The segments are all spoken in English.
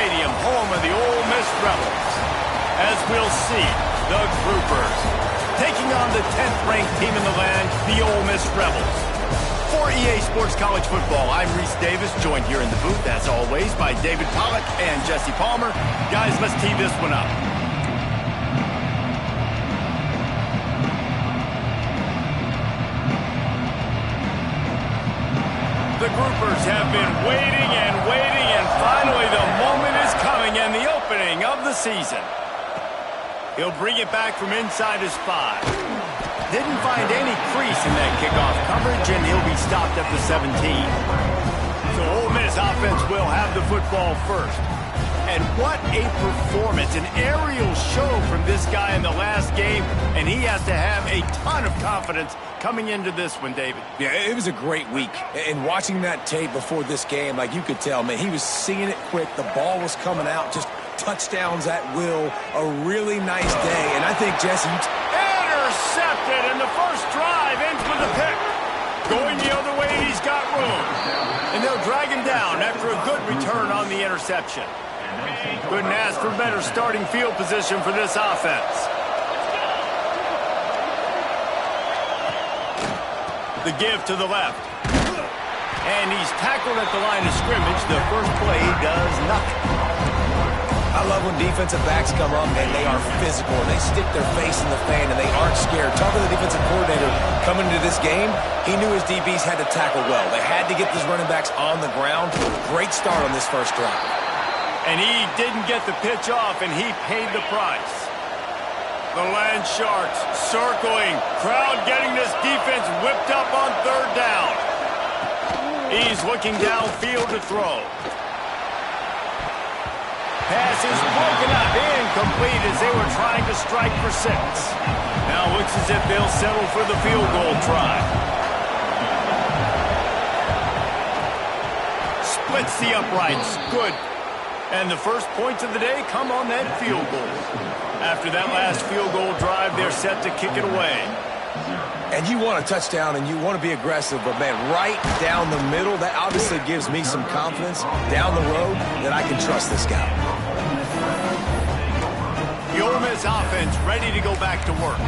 Stadium, home of the Ole Miss Rebels. As we'll see, the Groupers taking on the 10th-ranked team in the land, the Ole Miss Rebels. For EA Sports College Football, I'm Reese Davis, joined here in the booth, as always, by David Pollack and Jesse Palmer. Guys, let's tee this one up. The Groupers have been waiting, and finally the moment is coming, and the opening of the season. He'll bring it back from inside his 5. Didn't find any crease in that kickoff coverage, and he'll be stopped at the 17. So Ole Miss offense will have the football first. And what a performance, an aerial show from this guy in the last game, and he has to have a ton of confidence coming into this one, David. Yeah, it was a great week. And watching that tape before this game, like you could tell, man, he was seeing it quick. The ball was coming out, just touchdowns at will. A really nice day. And I think, Jesse, intercepted, and the first drive ends with a pick. Going the other way, he's got room. And they'll drag him down after a good return on the interception. Couldn't ask for better starting field position for this offense. The give to the left. And he's tackled at the line of scrimmage. The first play does nothing. I love when defensive backs come up and they are physical and they stick their face in the fan and they aren't scared. Talk to the defensive coordinator coming into this game. He knew his DBs had to tackle well. They had to get these running backs on the ground. Great start on this first drive. And he didn't get the pitch off, and he paid the price. The Land Sharks circling. Crowd getting this defense whipped up on third down. He's looking downfield to throw. Pass is broken up, incomplete as they were trying to strike for 6. Now looks as if they'll settle for the field goal try. Splits the uprights. Good. And the first points of the day come on that field goal. After that last field goal drive, they're set to kick it away. And you want a touchdown and you want to be aggressive, but, man, right down the middle, that obviously gives me some confidence down the road that I can trust this guy. The Ole Miss offense ready to go back to work.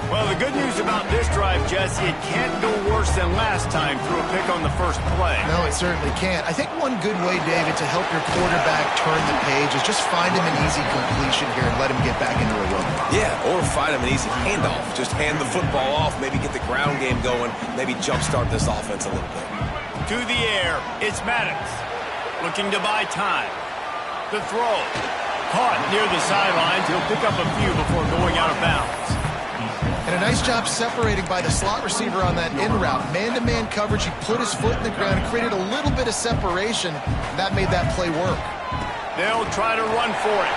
Well, the good news about this drive, Jesse, it can't go worse than last time through a pick on the first play. No, it certainly can't. I think one good way, David, to help your quarterback turn the page is just find him an easy completion here and let him get back into a rhythm. Yeah, or find him an easy handoff. Just hand the football off, maybe get the ground game going, maybe jumpstart this offense a little bit. To the air, it's Maddox. Looking to buy time. The throw. Caught near the sidelines. He'll pick up a few before going out of bounds. And a nice job separating by the slot receiver on that in route. Man-to-man coverage, he put his foot in the ground, created a little bit of separation. That made that play work. They'll try to run for it.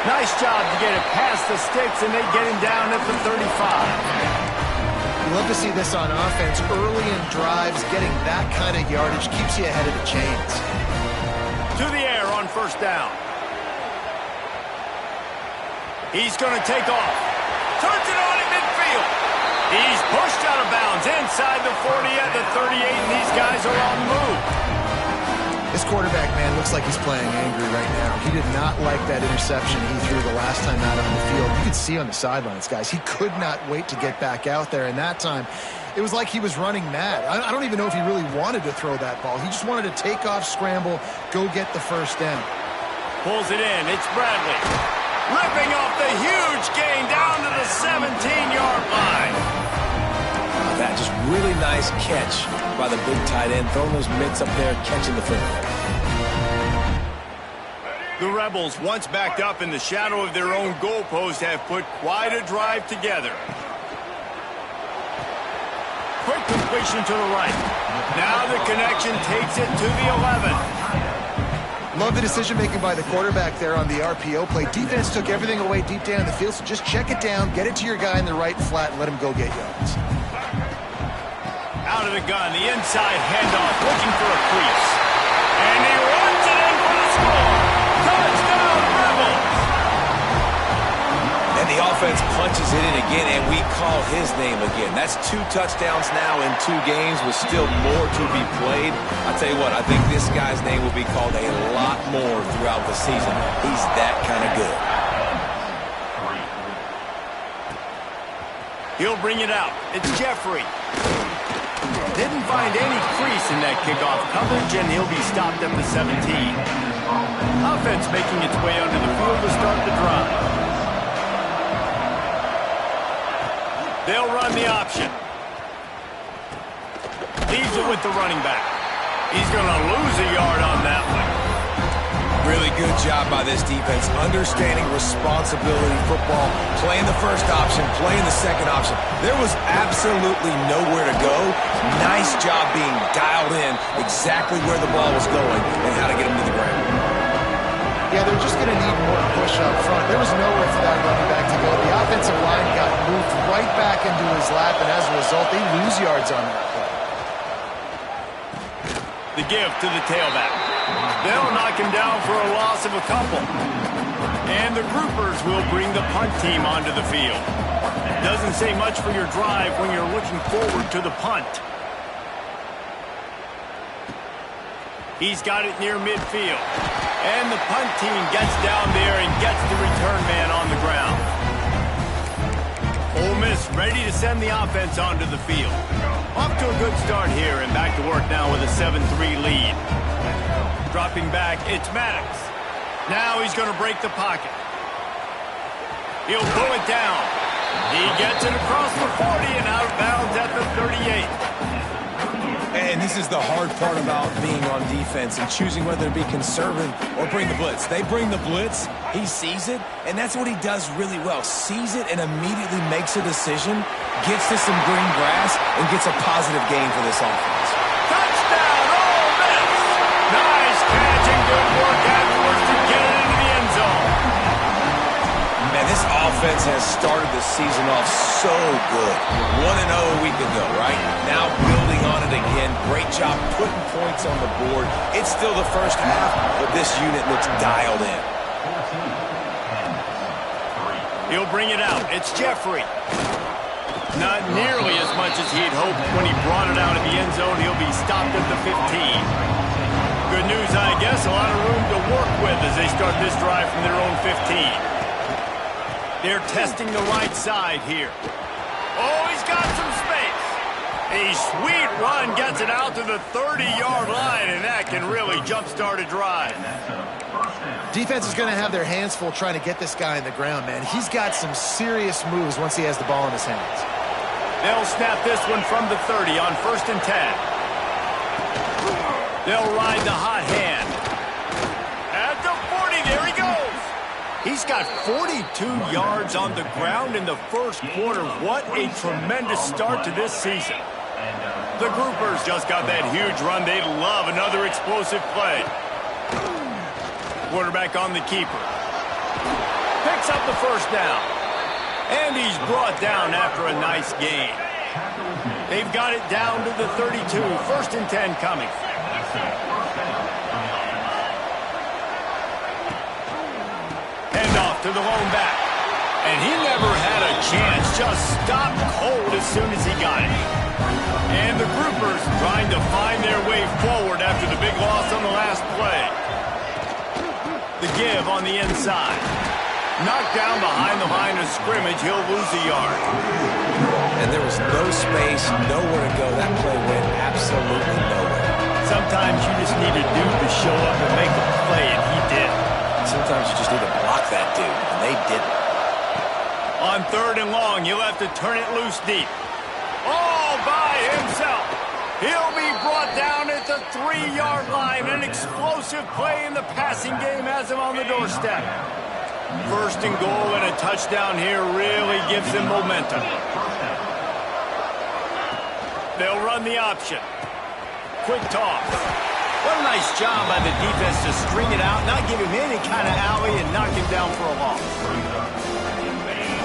Nice job to get it past the sticks, and they get him down at the 35. You love to see this on offense. Early in drives, getting that kind of yardage keeps you ahead of the chains. To the air on first down. He's going to take off. Turns it on at midfield. He's pushed out of bounds inside the 40 at the 38, and these guys are on the move. This quarterback, man, looks like he's playing angry right now. He did not like that interception he threw the last time out on the field. You could see on the sidelines, guys, he could not wait to get back out there, and that time it was like he was running mad. I don't even know if he really wanted to throw that ball. He just wanted to take off, scramble, go get the first down. Pulls it in. It's Bradley. Ripping off the huge gain down to the 17-yard line. That just really nice catch by the big tight end, throwing those mitts up there, catching the football. The Rebels, once backed up in the shadow of their own goalpost, have put quite a drive together. Quick completion to the right. Now the connection takes it to the 11. Love the decision-making by the quarterback there on the RPO play. Defense took everything away deep down in the field, so just check it down, get it to your guy in the right flat, and let him go get yards. Out of the gun, the inside handoff, looking for a crease. And he runs it in for the score. Touchdown, Rebels! And the offense playing punches it in again, and we call his name again. That's 2 touchdowns now in 2 games with still more to be played. I tell you what, I think this guy's name will be called a lot more throughout the season. He's that kind of good. He'll bring it out. It's Jeffrey. Didn't find any crease in that kickoff coverage, and he'll be stopped at the 17. Offense making its way onto the field to start the drive. They'll run the option. Leaves it with the running back. He's going to lose a yard on that one. Really good job by this defense, understanding responsibility football, playing the first option, playing the second option. There was absolutely nowhere to go. Nice job being dialed in exactly where the ball was going and how to get him to the ground. Yeah, they're just going to need more push up front. There was nowhere for that running back to go. The offensive line got moved right back into his lap, and as a result, they lose yards on that play. The give to the tailback. They'll knock him down for a loss of a couple. And the groupers will bring the punt team onto the field. Doesn't say much for your drive when you're looking forward to the punt. He's got it near midfield. And the punt team gets down there and gets the return man on the ground. Ole Miss ready to send the offense onto the field. Off to a good start here and back to work now with a 7-3 lead. Dropping back, it's Maddox. Now he's going to break the pocket. He'll pull it down. He gets it across the 40 and out of bounds at the 38. And this is the hard part about being on defense and choosing whether to be conservative or bring the blitz. They bring the blitz, he sees it, and that's what he does really well. Sees it and immediately makes a decision, gets to some green grass, and gets a positive gain for this offense. Touchdown, Ole Miss! Nice catch and good work afterwards to get it into the end zone. Man, this offense has started the season off so good. 1-0 a week ago, right? Now building on it again. Great job putting points on the board. It's still the first half, but this unit looks dialed in. He'll bring it out. It's Jeffrey. Not nearly as much as he'd hoped when he brought it out of the end zone. He'll be stopped at the 15. Good news, I guess. A lot of room to work with as they start this drive from their own 15. They're testing the right side here. Oh, he's got some space. A sweet run gets it out to the 30-yard line, and that can really jumpstart a drive. Defense is going to have their hands full trying to get this guy in the ground, man. He's got some serious moves once he has the ball in his hands. They'll snap this one from the 30 on 1st and 10. They'll ride the hot hand. At the 40, there he goes. He's got 42 yards on the ground in the first quarter. What a tremendous start to this season. The groupers just got that huge run. They'd love another explosive play. Quarterback on the keeper. Picks up the first down. And he's brought down after a nice gain. They've got it down to the 32. 1st and 10 coming. Handoff to the lone back. And he never had a chance. Just stopped cold as soon as he got it. And the groupers trying to find their way forward after the big loss on the last play. The give on the inside. Knocked down behind the line of scrimmage. He'll lose a yard. And there was no space, nowhere to go. That play went absolutely nowhere. Sometimes you just need a dude to show up and make a play, and he did. Sometimes you just need to block that dude, and they didn't. On 3rd and long, he'll have to turn it loose deep. All by himself. He'll be brought down at the 3-yard line. An explosive play in the passing game has him on the doorstep. 1st and goal and a touchdown here really gives them momentum. They'll run the option. Quick toss. What a nice job by the defense to string it out, not give him any kind of alley, and knock him down for a loss.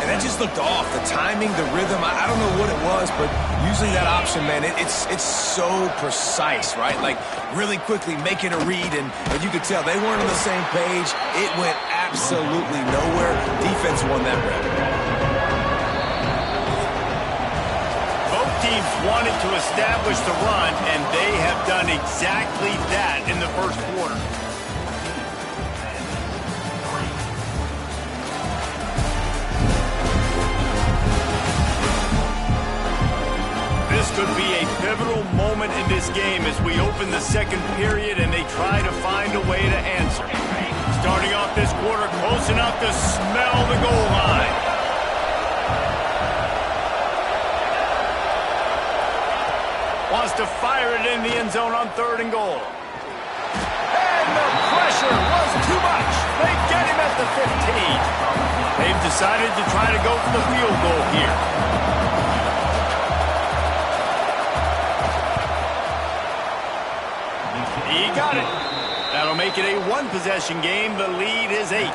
And that just looked off. The timing, the rhythm, I don't know what it was, but usually that option, man, it's so precise, right? Like, really quickly making a read, and you could tell they weren't on the same page. It went absolutely nowhere. Defense won that round. teams wanted to establish the run, and they have done exactly that in the first quarter. This could be a pivotal moment in this game as we open the second period and they try to find a way to answer. Starting off this quarter close enough to smell the goal line. Wants to fire it in the end zone on 3rd and goal. And the pressure was too much. They get him at the 15. They've decided to try to go for the field goal here. He got it. That'll make it a one-possession game. The lead is 8.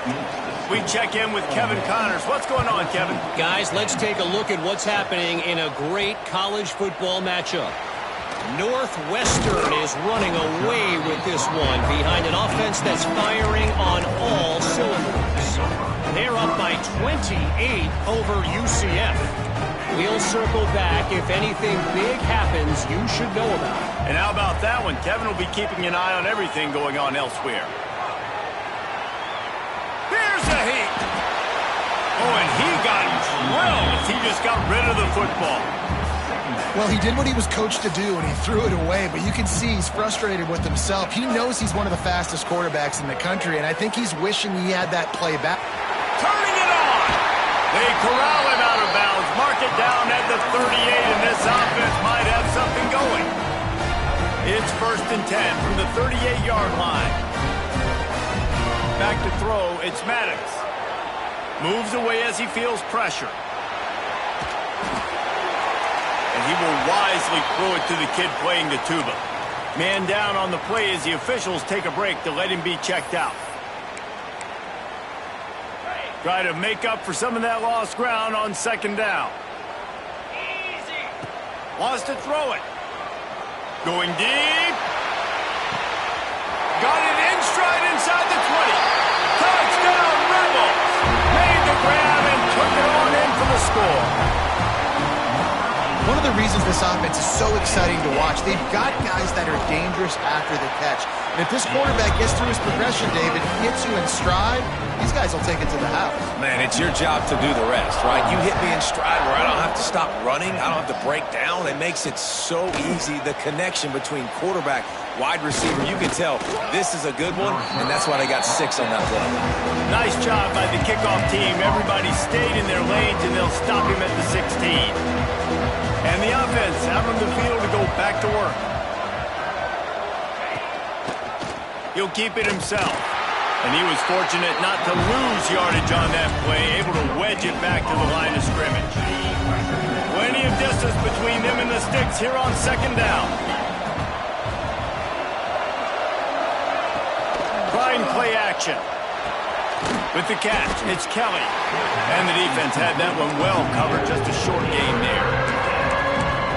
We check in with Kevin Connors. What's going on, Kevin? Guys, let's take a look at what's happening in a great college football matchup. Northwestern is running away with this one behind an offense that's firing on all cylinders. They're up by 28 over UCF. We'll circle back. If anything big happens, you should know about it. And how about that one? Kevin will be keeping an eye on everything going on elsewhere. Here's a heat. Oh, and he got drilled as he just got rid of the football. Well, he did what he was coached to do, and he threw it away. But you can see he's frustrated with himself. He knows he's one of the fastest quarterbacks in the country, and I think he's wishing he had that play back. Turning it on. They corral him out of bounds. Mark it down at the 38, and this offense might have something going. It's 1st and 10 from the 38-yard line. Back to throw. It's Maddox. Moves away as he feels pressure. And he will wisely throw it to the kid playing the tuba. Man down on the play as the officials take a break to let him be checked out. Try to make up for some of that lost ground on 2nd down. Easy. Wants to throw it. Going deep. Got it in stride inside the 20. Touchdown, Rebels. Made the grab and took it on in for the score. One of the reasons this offense is so exciting to watch, they've got guys that are dangerous after the catch. And if this quarterback gets through his progression, David, hits you in stride, these guys will take it to the house. Man, it's your job to do the rest, right? You hit me in stride where I don't have to stop running. I don't have to break down. It makes it so easy, the connection between quarterback, wide receiver. You can tell this is a good one, and that's why they got 6 on that play. Nice job by the kickoff team. Everybody stayed in their lanes, and they'll stop him at the 16. And the offense out on the field to go back to work. He'll keep it himself. And he was fortunate not to lose yardage on that play, able to wedge it back to the line of scrimmage. Plenty of distance between them and the sticks here on 2nd down. Trying play action. With the catch, it's Kelly. And the defense had that one well covered, just a short gain there.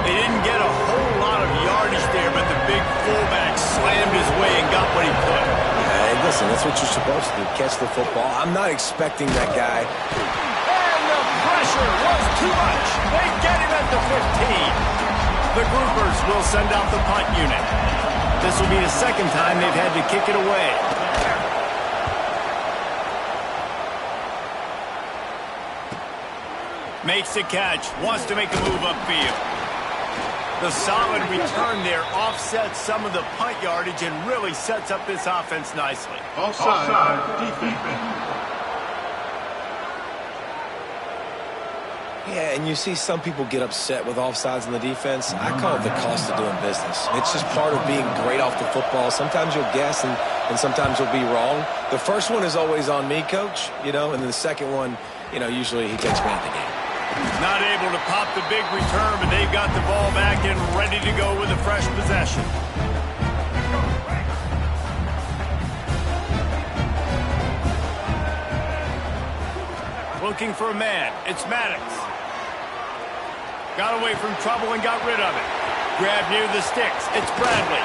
They didn't get a whole lot of yardage there, but the big fullback slammed his way and got what he could. Hey, listen, that's what you're supposed to do, catch the football. I'm not expecting that guy. And the pressure was too much. They get him at the 15. The groupers will send out the punt unit. This will be the 2nd time they've had to kick it away. Makes the catch, wants to make a move upfield. The solid return there offsets some of the punt yardage and really sets up this offense nicely. Offside, defense. Yeah, and you see some people get upset with offsides in the defense. I call it the cost of doing business. It's just part of being great off the football. Sometimes you'll guess and sometimes you'll be wrong. The first one is always on me, Coach, and then the second one, usually he takes me out of the game. Not able to pop the big return, but they've got the ball back and ready to go with a fresh possession. Looking for a man. It's Maddox. Got away from trouble and got rid of it. Grabbed near the sticks. It's Bradley.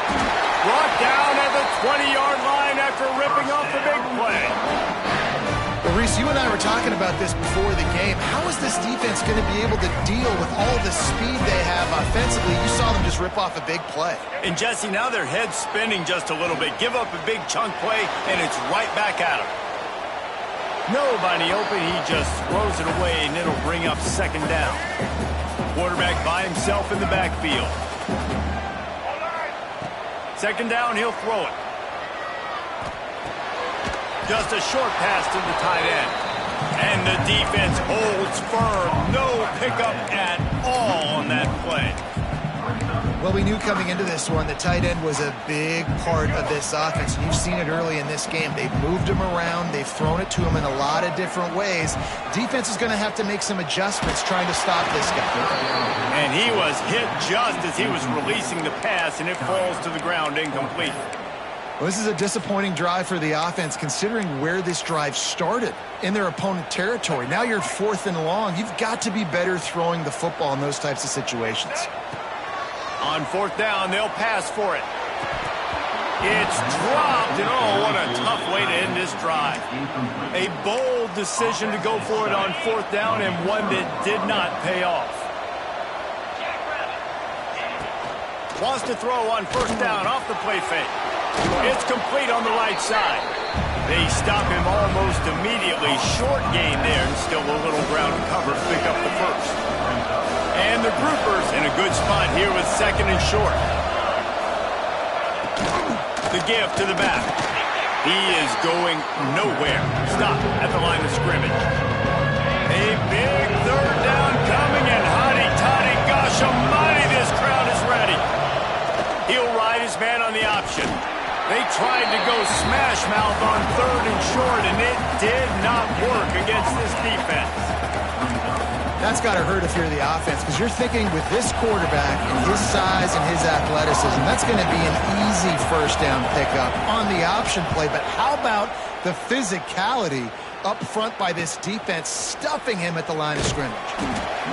Brought down at the 20-yard line after ripping off the big play. The Jess, you and I were talking about this before the game. How is this defense going to be able to deal with all the speed they have offensively? You saw them just rip off a big play. And Jesse, now their head's spinning just a little bit. Give up a big chunk play, and it's right back at them. Nobody open, he just throws it away, and it'll bring up second down. Quarterback by himself in the backfield. Second down, he'll throw it. Just a short pass to the tight end. And the defense holds firm. No pickup at all on that play. Well, we knew coming into this one the tight end was a big part of this offense. And you've seen it early in this game. They've moved him around. They've thrown it to him in a lot of different ways. Defense is going to have to make some adjustments trying to stop this guy. And he was hit just as he was releasing the pass, and it falls to the ground incomplete. Well, this is a disappointing drive for the offense considering where this drive started in their opponent territory. Now you're 4th and long. You've got to be better throwing the football in those types of situations. On 4th down, they'll pass for it. It's dropped, and oh, what a tough way to end this drive. A bold decision to go for it on 4th down, and one that did not pay off. Wants to throw on 1st down off the play fake. It's complete on the right side. They stop him almost immediately. Short gain there, and still a little ground cover to pick up the first. And the groupers in a good spot here with 2nd and short. The give to the back. He is going nowhere. Stop at the line of scrimmage. A big 3rd down coming, and hotty-toddy, gosh almighty, this crowd is ready. He'll ride his man on the option. They tried to go smash mouth on 3rd and short, and it did not work against this defense. That's got to hurt if you're the offense, because you're thinking with this quarterback and his size and his athleticism, that's going to be an easy 1st down pickup on the option play. But how about the physicality up front by this defense, stuffing him at the line of scrimmage?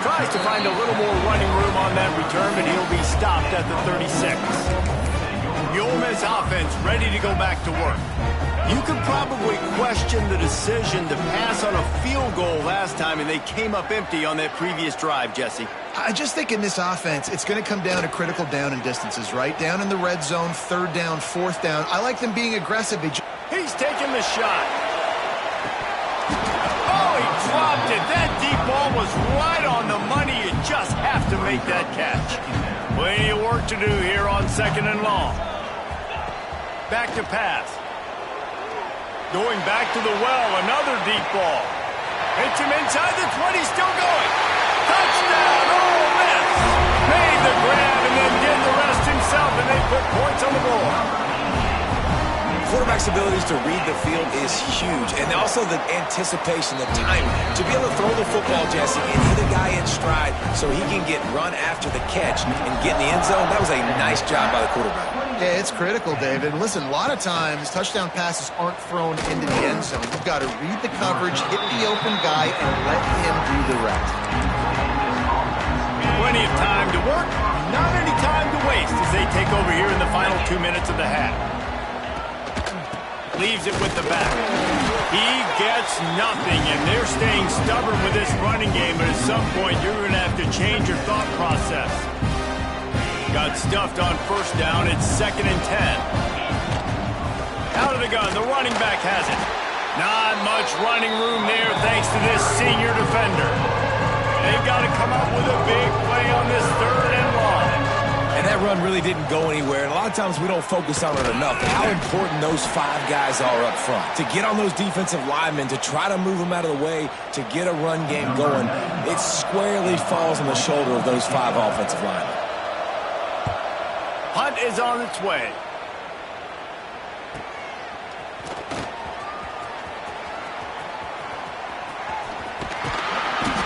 Tries to find a little more running room on that return, but he'll be stopped at the 36. The Ole Miss offense ready to go back to work. You could probably question the decision to pass on a field goal last time, and they came up empty on that previous drive, Jesse. I just think in this offense, it's going to come down to critical down and distances, right? Down in the red zone, 3rd down, 4th down. I like them being aggressive. He's taking the shot. Oh, he dropped it. That deep ball was right on the money. You just have to make that catch. Plenty of work to do here on 2nd and long. Back to pass. Going back to the well, another deep ball. Hits him inside the 20, still going. Touchdown, Ole Miss. Made the grab and then did the rest himself, and they put points on the board. Quarterback's abilities to read the field is huge, and also the anticipation, the timing. To be able to throw the football, Jesse, and hit a guy in stride so he can get run after the catch and get in the end zone, that was a nice job by the quarterback. Yeah, it's critical, David. Listen, a lot of times touchdown passes aren't thrown into the end zone. You've got to read the coverage, hit the open guy, and let him do the rest. Plenty of time to work, not any time to waste as they take over here in the final 2 minutes of the half. Leaves it with the back. He gets nothing, and they're staying stubborn with this running game, but at some point you're going to have to change your thought process. Got stuffed on 1st down. It's 2nd and 10. Out of the gun. The running back has it. Not much running room there thanks to this senior defender. They've got to come up with a big play on this 3rd and long. And that run really didn't go anywhere. And a lot of times we don't focus on it enough. How important those 5 guys are up front. To get on those defensive linemen, to try to move them out of the way, to get a run game going, it squarely falls on the shoulder of those 5 offensive linemen. Punt is on its way.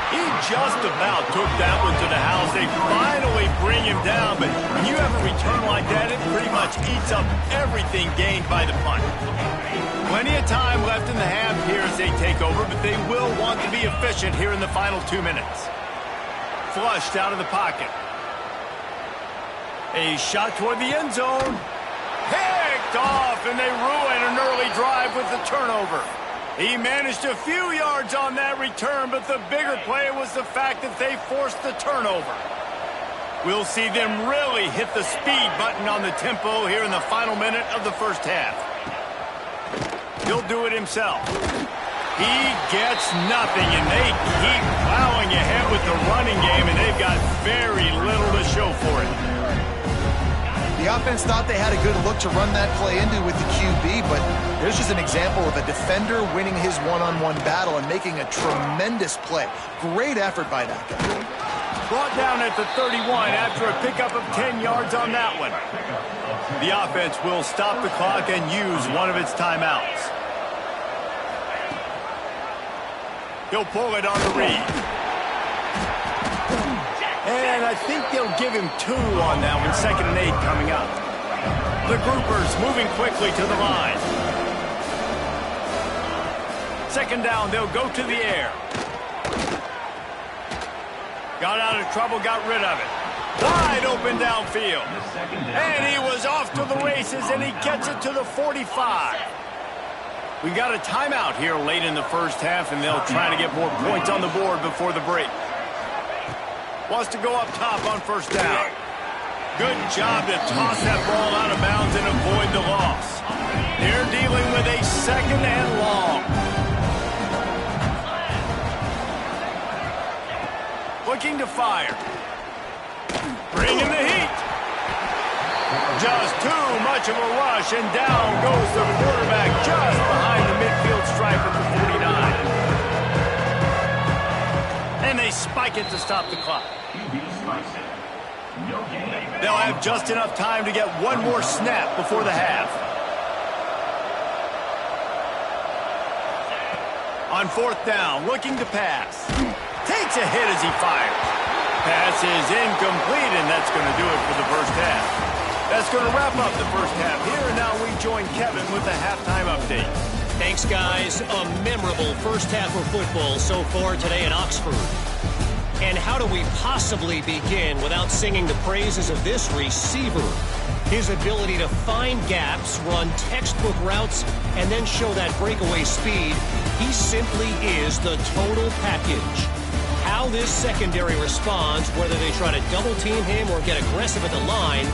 He just about took that one to the house. They finally bring him down, but when you have a return like that, it pretty much eats up everything gained by the punt. Plenty of time left in the half here as they take over, but they will want to be efficient here in the final 2 minutes. Flushed out of the pocket. A shot toward the end zone. Picked off, and they ruin an early drive with the turnover. He managed a few yards on that return, but the bigger play was the fact that they forced the turnover. We'll see them really hit the speed button on the tempo here in the final minute of the first half. He'll do it himself. He gets nothing, and they keep plowing ahead with the running game, and they've got very little to show for it. The offense thought they had a good look to run that play into with the QB, but there's just an example of a defender winning his one-on-one battle and making a tremendous play. Great effort by that guy. Brought down at the 31 after a pickup of 10 yards on that one. The offense will stop the clock and use one of its timeouts. He'll pull it on the read. And I think they'll give him 2 on that one. 2nd and 8 coming up. The groupers moving quickly to the line. 2nd down, they'll go to the air. Got out of trouble, got rid of it. Wide open downfield. And he was off to the races, and he gets it to the 45. We got a timeout here late in the first half, and they'll try to get more points on the board before the break. Wants to go up top on 1st down. Good job to toss that ball out of bounds and avoid the loss. They're dealing with a 2nd and long. Looking to fire. Bringing the heat. Just too much of a rush, and down goes the quarterback just behind the midfield stripe at the 49. And they spike it to stop the clock. They'll have just enough time to get one more snap before the half. On 4th down, looking to pass. Takes a hit as he fires. Pass is incomplete, and that's going to do it for the first half. That's going to wrap up the first half here, and now we join Kevin with the halftime update. Thanks, guys. A memorable first half of football so far today in Oxford. And how do we possibly begin without singing the praises of this receiver? His ability to find gaps, run textbook routes, and then show that breakaway speed. He simply is the total package. How this secondary responds, whether they try to double team him or get aggressive at the line,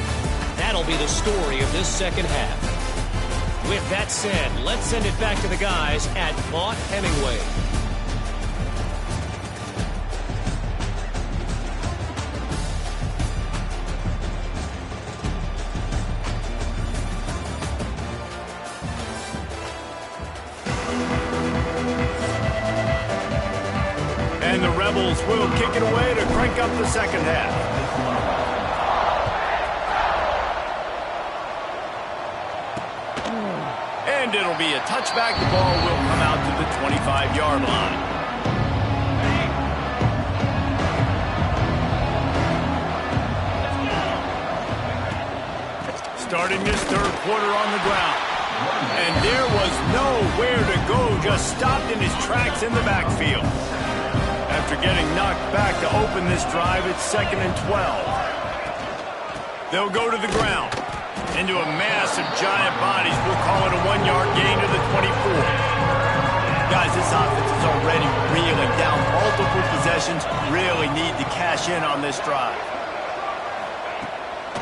that'll be the story of this second half. With that said, let's send it back to the guys at Vaught Hemingway. And the Rebels will kick it away to crank up the second half. And it'll be a touchback. The ball will come out to the 25-yard line. Starting this 3rd quarter on the ground. And there was nowhere to go, just stopped in his tracks in the backfield. After getting knocked back to open this drive, it's 2nd and 12. They'll go to the ground. Into a mass of giant bodies. We'll call it a 1-yard gain to the 24. Guys, this offense is already reeling down. Multiple possessions, really need to cash in on this drive.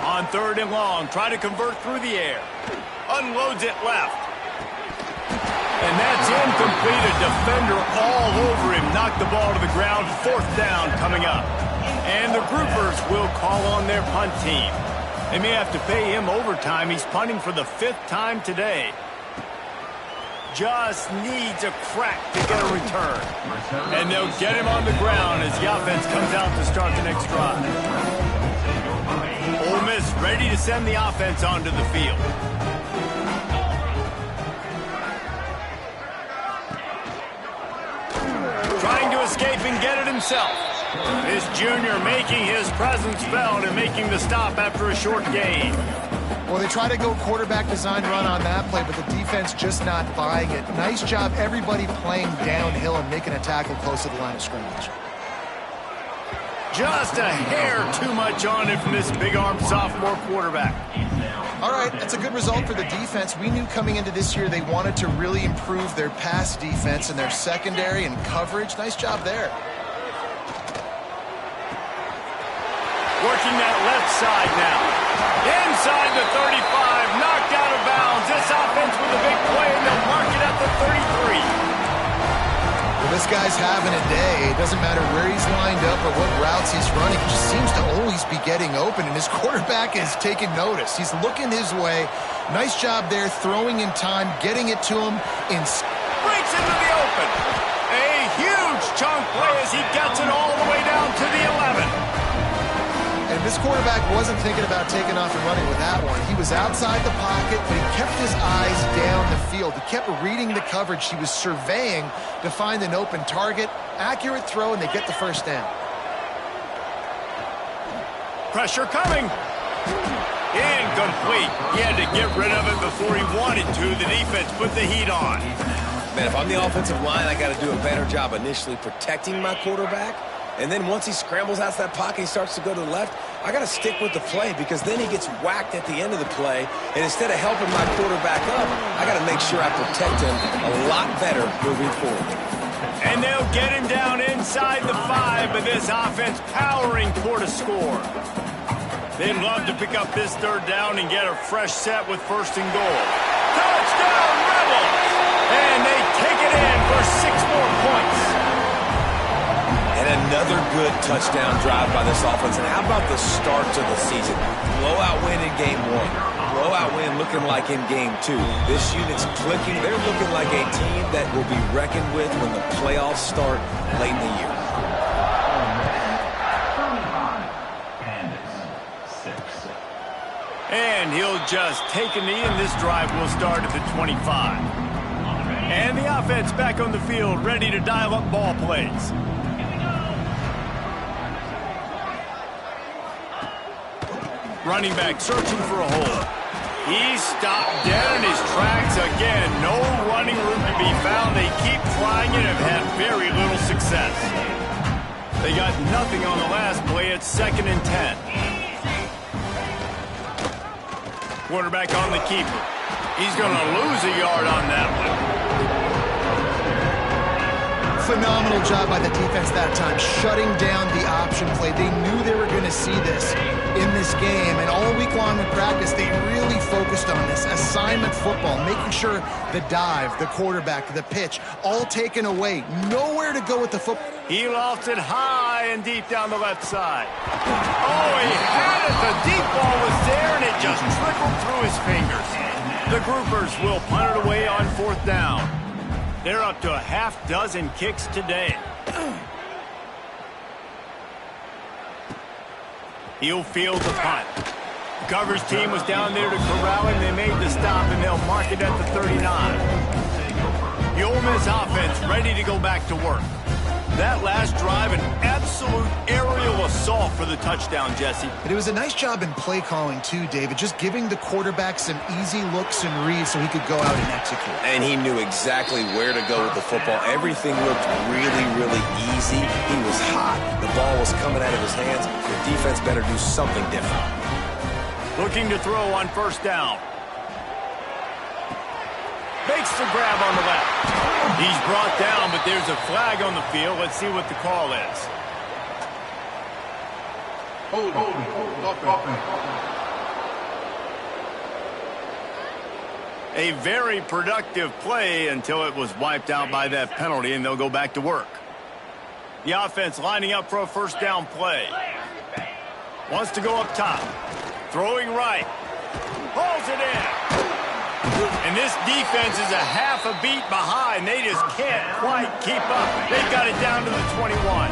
On 3rd and long, try to convert through the air. Unloads it left. And that's incomplete. A defender all over him. Knocked the ball to the ground. 4th down coming up. And the groupers will call on their punt team. They may have to pay him overtime. He's punting for the 5th time today. Just needs a crack to get a return. And they'll get him on the ground as the offense comes out to start the next drive. Ole Miss ready to send the offense onto the field. Trying to escape and get it himself. This junior making his presence felt and making the stop after a short gain. Well, they try to go quarterback design run on that play, but the defense just not buying it. Nice job, everybody playing downhill and making a tackle close to the line of scrimmage. Just a hair too much on it from this big-armed sophomore quarterback. All right, that's a good result for the defense. We knew coming into this year they wanted to really improve their pass defense and their secondary and coverage. Nice job there. Working that left side now. Inside the 35, knocked out of bounds. This offense with a big play, and they'll mark it at the 33. Well, this guy's having a day. It doesn't matter where he's lined up or what routes he's running. He just seems to always be getting open, and his quarterback is taking notice. He's looking his way. Nice job there, throwing in time, getting it to him. Breaks into the open. A huge chunk play as he gets it all the way down to the 11. And this quarterback wasn't thinking about taking off and running with that one. He was outside the pocket, but he kept his eyes down the field. He kept reading the coverage. He was surveying to find an open target. Accurate throw, and they get the first down. Pressure coming. Incomplete. He had to get rid of it before he wanted to. The defense put the heat on. Man, if I'm the offensive line, I got to do a better job initially protecting my quarterback. And then once he scrambles out of that pocket, he starts to go to the left, I got to stick with the play because then he gets whacked at the end of the play. And instead of helping my quarterback up, I got to make sure I protect him a lot better moving forward. And they'll get him down inside the 5, but this offense powering toward a score. They'd love to pick up this third down and get a fresh set with first and goal. Touchdown, Rebels! And they take it in for 6 more points. And another good touchdown drive by this offense. And how about the start to the season? Blowout win in game 1. Blowout win looking like in game 2. This unit's clicking. They're looking like a team that will be reckoned with when the playoffs start late in the year. And he'll just take a knee, and this drive will start at the 25. And the offense back on the field, ready to dial up ball plays. Running back searching for a hole. He's stopped dead in his tracks again. No running room to be found. They keep trying it and have had very little success. They got nothing on the last play. It's 2nd and 10. Quarterback on the keeper. He's going to lose a yard on that one. Phenomenal job by the defense that time, shutting down the option play. They knew they were going to see this in this game, and all week long in practice, they really focused on this assignment football, making sure the dive, the quarterback, the pitch, all taken away. Nowhere to go with the football. He lost it high and deep down the left side. Oh, he had it. The deep ball was there, and it just trickled through his fingers. The Groupers will punt it away on 4th down. They're up to a half-dozen kicks today. He'll field the punt. Coverage team was down there to corral him. They made the stop, and they'll mark it at the 39. The Ole Miss offense ready to go back to work. That last drive, an absolute aerial assault for the touchdown, Jesse. But it was a nice job in play calling, too, David, just giving the quarterback some easy looks and reads so he could go out and execute. And he knew exactly where to go with the football. Everything looked really, really easy. He was hot. The ball was coming out of his hands. The defense better do something different. Looking to throw on 1st down. Makes the grab on the left. He's brought down, but there's a flag on the field. Let's see what the call is. A very productive play until it was wiped out by that penalty, and they'll go back to work. The offense lining up for a 1st down play. Wants to go up top. Throwing right. Hauls it in. And this defense is a half a beat behind. They just can't quite keep up. They've got it down to the 21.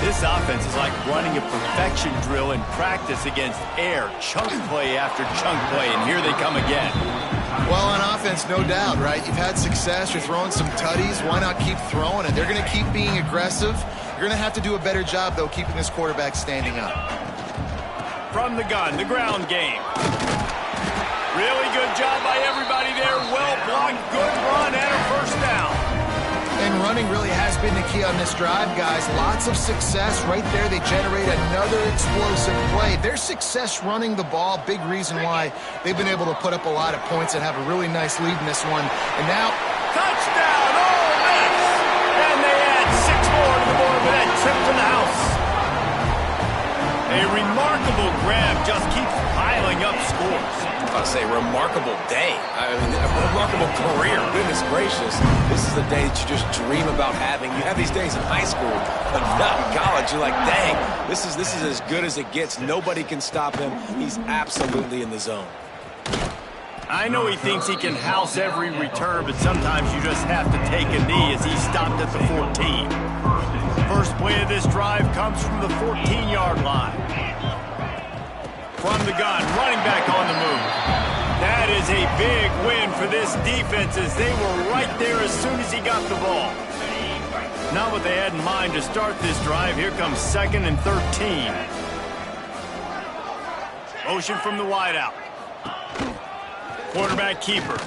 This offense is like running a perfection drill in practice against air. Chunk play after chunk play, and here they come again. Well, on offense, no doubt, right? You've had success. You're throwing some tutties. Why not keep throwing it? They're going to keep being aggressive. You're going to have to do a better job, though, keeping this quarterback standing up. From the gun, the ground game. Really good job by everybody there. Well blocked, good run, and a 1st down. And running really has been the key on this drive, guys. Lots of success right there. They generate another explosive play. Their success running the ball, big reason why they've been able to put up a lot of points and have a really nice lead in this one. And now, touchdown, Ole Miss! And they add 6 more to the board with that trip to the house. A remarkable grab just keeps piling up scores. I'd say remarkable day. I mean, a remarkable career. Goodness gracious. This is the day that you just dream about having. You have these days in high school, but not in college. You're like, dang, this is as good as it gets. Nobody can stop him. He's absolutely in the zone. I know he thinks he can house every return, but sometimes you just have to take a knee as he stopped at the 14. First play of this drive comes from the 14-yard line. From the gun, running back on the move. That is a big win for this defense as they were right there as soon as he got the ball. Not what they had in mind to start this drive. Here comes 2nd and 13. Motion from the wideout. Quarterback keeper.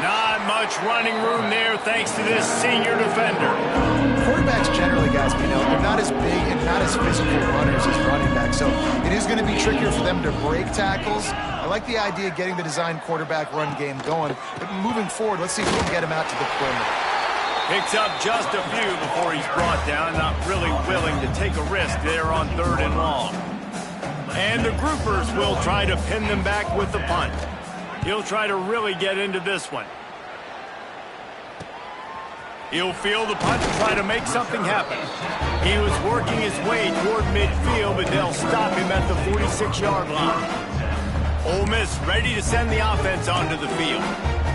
Not much running room there thanks to this senior defender. Quarterbacks generally, guys, you know, they're not as big and not as physical runners as running backs, so it is going to be trickier for them to break tackles. I like the idea of getting the design quarterback run game going, but moving forward, let's see if we can get him out to the perimeter. Picks up just a few before he's brought down, not really willing to take a risk there on 3rd and long. And the groupers will try to pin them back with the punt. He'll try to really get into this one. He'll field the punt and try to make something happen. He was working his way toward midfield, but they'll stop him at the 46-yard line. Ole Miss ready to send the offense onto the field.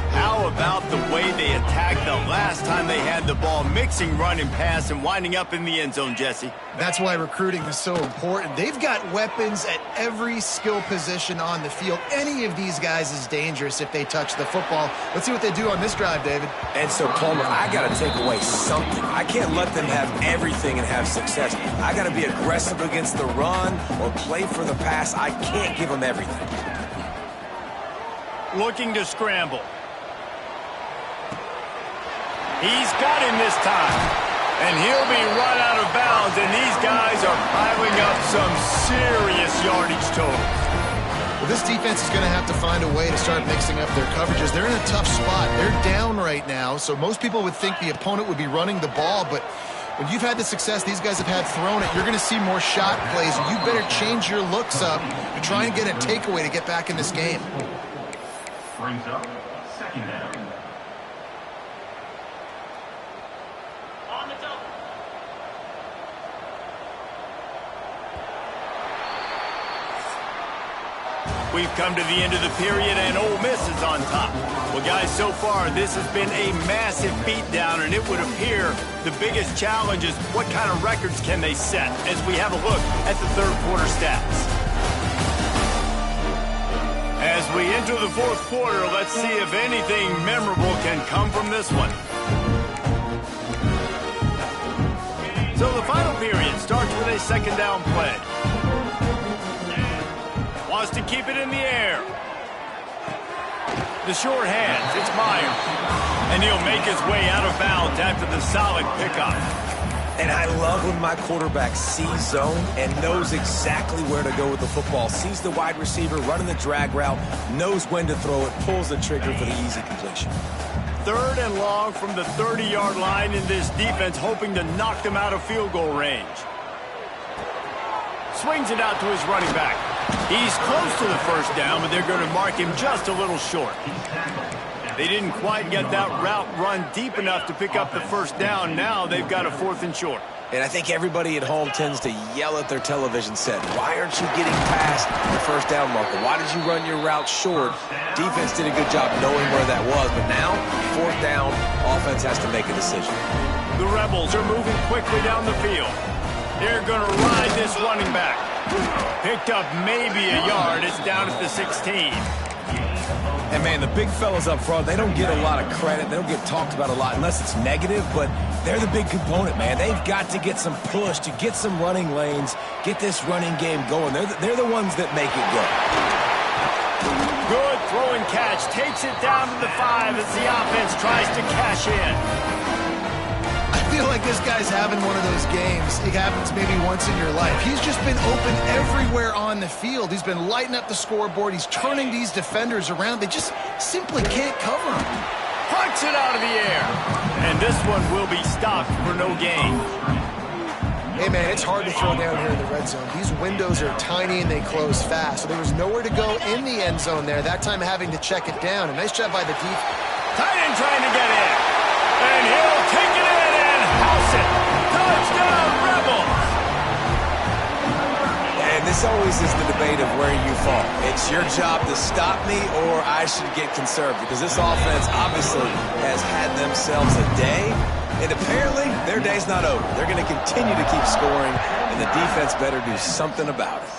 How about the way they attacked the last time they had the ball, mixing run and pass and winding up in the end zone, Jesse? That's why recruiting is so important. They've got weapons at every skill position on the field. Any of these guys is dangerous if they touch the football. Let's see what they do on this drive, David. And so, Palmer, I got to take away something. I can't let them have everything and have success. I got to be aggressive against the run or play for the pass. I can't give them everything. Looking to scramble. He's got him this time. And he'll be run out of bounds, and these guys are piling up some serious yardage totals. Well, this defense is going to have to find a way to start mixing up their coverages. They're in a tough spot. They're down right now, so most people would think the opponent would be running the ball, but when you've had the success these guys have had throwing it, you're going to see more shot plays, and you better change your looks up to try and get a takeaway to get back in this game. Brings up 2nd down. We've come to the end of the period, and Ole Miss is on top. Well, guys, so far, this has been a massive beatdown, and it would appear the biggest challenge is what kind of records can they set as we have a look at the 3rd quarter stats. As we enter the 4th quarter, let's see if anything memorable can come from this one. So the final period starts with a 2nd down play. Wants to keep it in the air. The short hands, it's Myers. And he'll make his way out of bounds after the solid pickup. And I love when my quarterback sees zone and knows exactly where to go with the football. Sees the wide receiver running the drag route, knows when to throw it, pulls the trigger for the easy completion. 3rd and long from the 30-yard line in this defense, hoping to knock them out of field goal range. Swings it out to his running back. He's close to the 1st down, but they're going to mark him just a little short. They didn't quite get that route run deep enough to pick up the 1st down. Now they've got a 4th and short. And I think everybody at home tends to yell at their television set. Why aren't you getting past the 1st down marker? Why did you run your route short? Defense did a good job knowing where that was, but now, 4th down, offense has to make a decision. The Rebels are moving quickly down the field. They're going to ride this running back. Picked up maybe a yard. It's down at the 16. And, man, the big fellas up front, they don't get a lot of credit. They don't get talked about a lot unless it's negative, but they're the big component, man. They've got to get some push, to get some running lanes, get this running game going. They're the ones that make it go. Good throw and catch. Takes it down to the 5 as the offense tries to cash in. I feel like this guy's having one of those games. It happens maybe once in your life. He's just been open everywhere on the field. He's been lighting up the scoreboard. He's turning these defenders around. They just simply can't cover him. Punts it out of the air. And this one will be stopped for no gain. Hey, man, it's hard to throw down here in the red zone. These windows are tiny and they close fast, so there was nowhere to go in the end zone there, that time having to check it down. A nice job by the defense. Tight end trying to get in. And he'll take it in and house it. Touchdown, Rebels. And this always is the debate of where you fall. It's your job to stop me or I should get conservative, because this offense obviously has had themselves a day. And apparently, their day's not over. They're going to continue to keep scoring, and the defense better do something about it.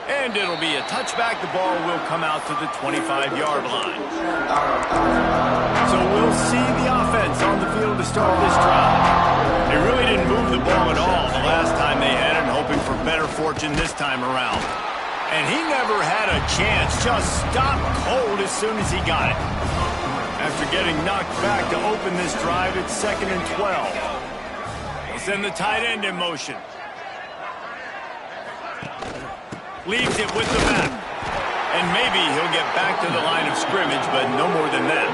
And it'll be a touchback. The ball will come out to the 25-yard line. So we'll see the offense on the field to start this drive. They really didn't move the ball at all the last time they had it, hoping for better fortune this time around. And he never had a chance. Just stopped cold as soon as he got it. After getting knocked back to open this drive, it's 2nd and 12. He'll send the tight end in motion. Leaves it with the back. And maybe he'll get back to the line of scrimmage, but no more than that.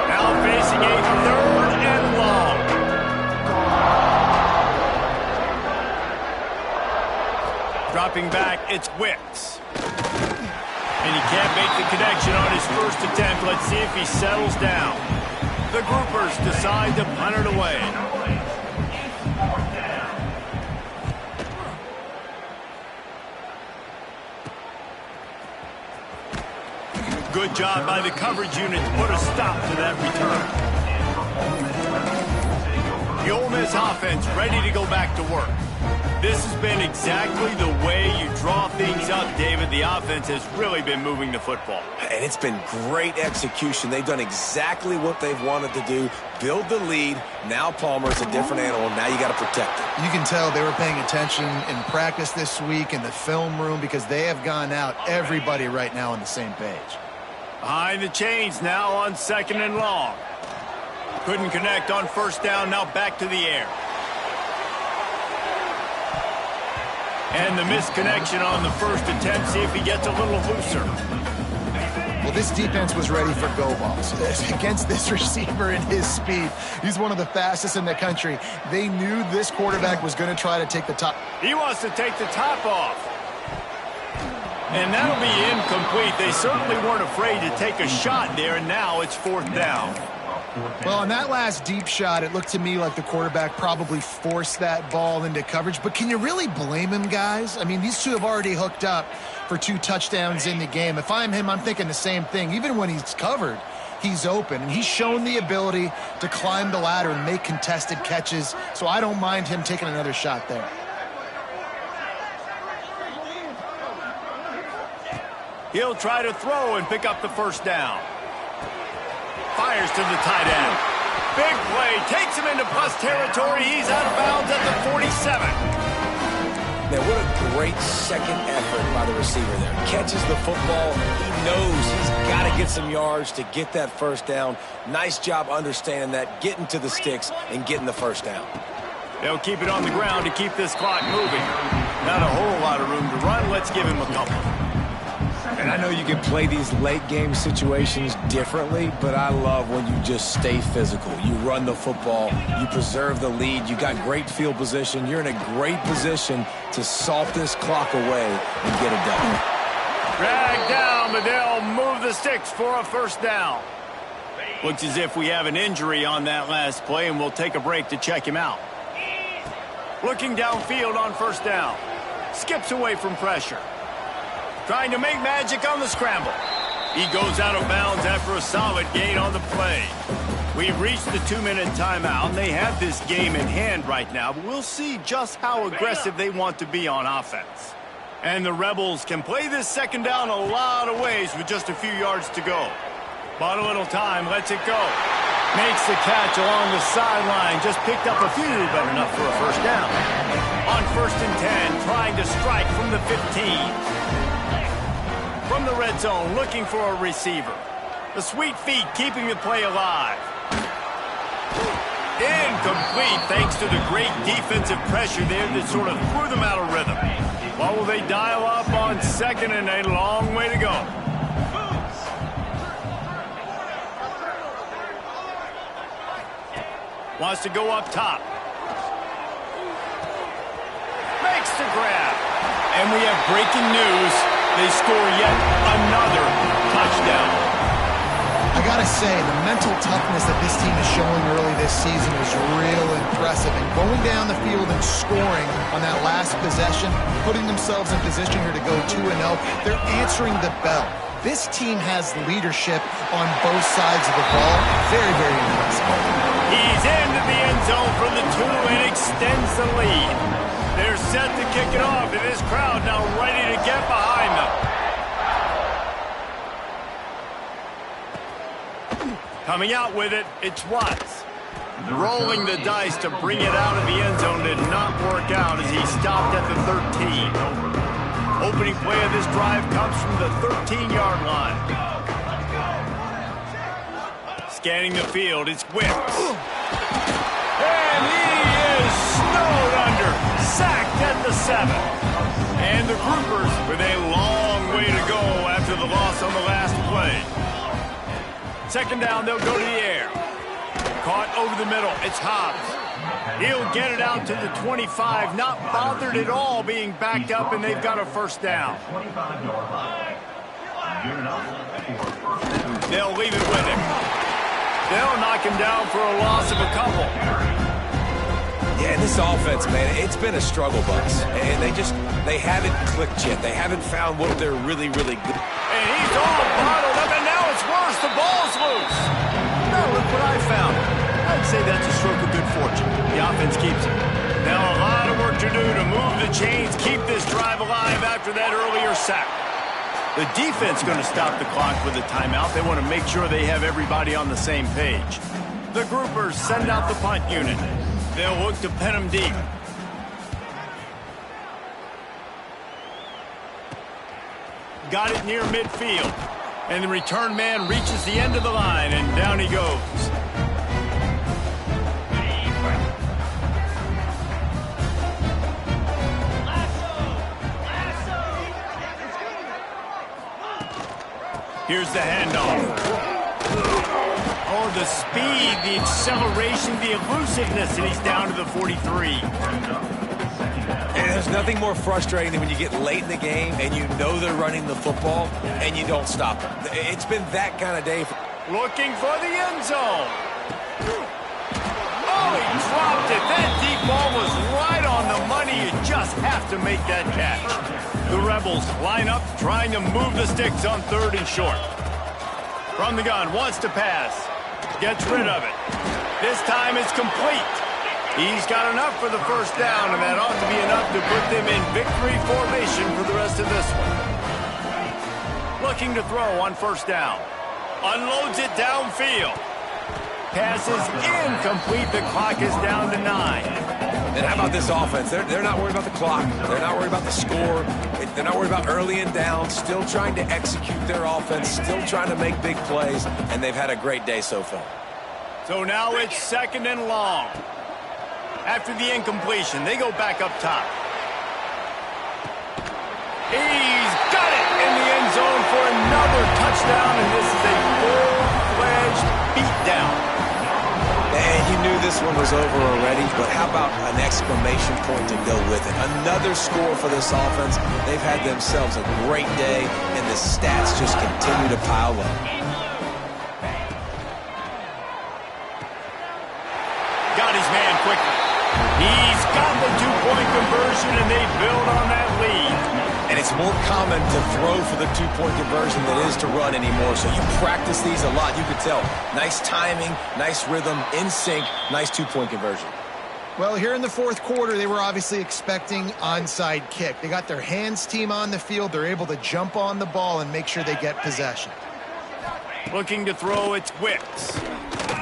Now facing a 3rd and long. Dropping back, it's Wicks. And he can't make the connection on his first attempt. Let's see if he settles down. The groupers decide to punt it away. Good job by the coverage unit to put a stop to that return. The Ole Miss offense ready to go back to work. This has been exactly the way you draw things up, David. The offense has really been moving the football. And it's been great execution. They've done exactly what they've wanted to do. Build the lead. Now Palmer's a different animal. Now you got to protect it. You can tell they were paying attention in practice this week in the film room, because they have gone out, everybody right now on the same page. Behind the chains now on 2nd and long. Couldn't connect on 1st down. Now back to the air. And the misconnection on the first attempt. See if he gets a little looser. Well, this defense was ready for go balls. Against this receiver and his speed, he's one of the fastest in the country. They knew this quarterback was going to try to take the top. He wants to take the top off. And that'll be incomplete. They certainly weren't afraid to take a shot there, and now it's 4th down. Well, on that last deep shot, it looked to me like the quarterback probably forced that ball into coverage. But can you really blame him, guys? I mean, these two have already hooked up for 2 touchdowns in the game. If I'm him, I'm thinking the same thing. Even when he's covered, he's open. And he's shown the ability to climb the ladder and make contested catches. So I don't mind him taking another shot there. He'll try to throw and pick up the 1st down. Fires to the tight end. Big play. Takes him into plus territory. He's out of bounds at the 47. Man, what a great second effort by the receiver there. Catches the football. He knows he's got to get some yards to get that 1st down. Nice job understanding that, getting to the sticks and getting the 1st down. They'll keep it on the ground to keep this clock moving. Not a whole lot of room to run. Let's give him a couple. And I know you can play these late game situations differently, but I love when you just stay physical. You run the football, you preserve the lead, you got great field position, you're in a great position to salt this clock away and get it done. Drag down, but they'll move the sticks for a 1st down. Looks as if we have an injury on that last play, and we'll take a break to check him out. Looking downfield on 1st down. Skips away from pressure. Trying to make magic on the scramble. He goes out of bounds after a solid gain on the play. We've reached the 2-minute timeout, and they have this game in hand right now, but we'll see just how aggressive they want to be on offense. And the Rebels can play this 2nd down a lot of ways with just a few yards to go. Bought a little time, lets it go. Makes the catch along the sideline. Just picked up a few, but enough for a 1st down. On 1st and 10, trying to strike from the 15. from the red zone, looking for a receiver. The sweet feet keeping the play alive. Incomplete thanks to the great defensive pressure there that sort of threw them out of rhythm. What will they dial up on second and a long way to go? Wants to go up top. Makes the grab. And we have breaking news. They score yet another touchdown. I gotta say, the mental toughness that this team is showing early this season is real impressive. And going down the field and scoring on that last possession, putting themselves in position here to go 2-0, they're answering the bell. This team has leadership on both sides of the ball. Very, very impressive. He's into the end zone for the 2 and extends the lead. They're set to kick it off, and this crowd now ready to get behind them. Coming out with it, it's Watts. Rolling the dice to bring it out of the end zone did not work out as he stopped at the 13. Opening play of this drive comes from the 13-yard line. Scanning the field, it's Wicks. And he is snowed under, sacked at the 7. And the Groupers with a long way to go after the loss on the last play. Second down, they'll go to the air. Caught over the middle, it's Hobbs. He'll get it out to the 25, not bothered at all being backed up, and they've got a first down. They'll leave it with him. They'll knock him down for a loss of a couple. Yeah, and this offense, man, it's been a struggle bus. And they haven't clicked yet. They haven't found what they're really, really good. And he's all bottled up, and now it's worse. The ball's loose. Now look what I found. I'd say that's a stroke of good fortune. The offense keeps it. Now a lot of work to do to move the chains, keep this drive alive after that earlier sack. The defense going to stop the clock with a timeout. They want to make sure they have everybody on the same page. The Groupers send out the punt unit. They'll look to pen them deep. Got it near midfield. And the return man reaches the end of the line, and down he goes. Here's the handoff. Oh, the speed, the acceleration, the elusiveness, and he's down to the 43. And there's nothing more frustrating than when you get late in the game and you know they're running the football and you don't stop them. It's been that kind of day. Looking for the end zone. Oh, he dropped it. That deep ball was right on the money. You just have to make that catch. The Rebels line up, trying to move the sticks on 3rd and short. From the gun, wants to pass. Gets rid of it. This time it's complete. He's got enough for the first down, and that ought to be enough to put them in victory formation for the rest of this one. Looking to throw on first down. Unloads it downfield. Passes incomplete. The clock is down to 9. And how about this offense? They're not worried about the clock. They're not worried about the score. They're not worried about early and down. Still trying to execute their offense. Still trying to make big plays. And they've had a great day so far. So now it's 2nd and long. After the incompletion, they go back up top. He's got it in the end zone for another touchdown, and this is a full-fledged beatdown. And you knew this one was over already, but how about an exclamation point to go with it? Another score for this offense. They've had themselves a great day, and the stats just continue to pile up. Got his man quickly. He's got the 2-point conversion, and they build on that lead. And it's more common to throw for the 2-point conversion than it is to run anymore. So you practice these a lot. You could tell. Nice timing, nice rhythm, in sync, nice 2-point conversion. Well, here in the 4th quarter, they were obviously expecting onside kick. They got their hands team on the field. They're able to jump on the ball and make sure they get possession. Looking to throw, it's Wicks.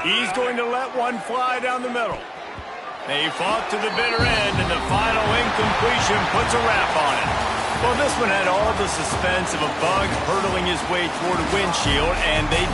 He's going to let one fly down the middle. They fought to the bitter end, and the final incompletion puts a wrap on it. Well, this one had all the suspense of a bug hurtling his way toward a windshield, and they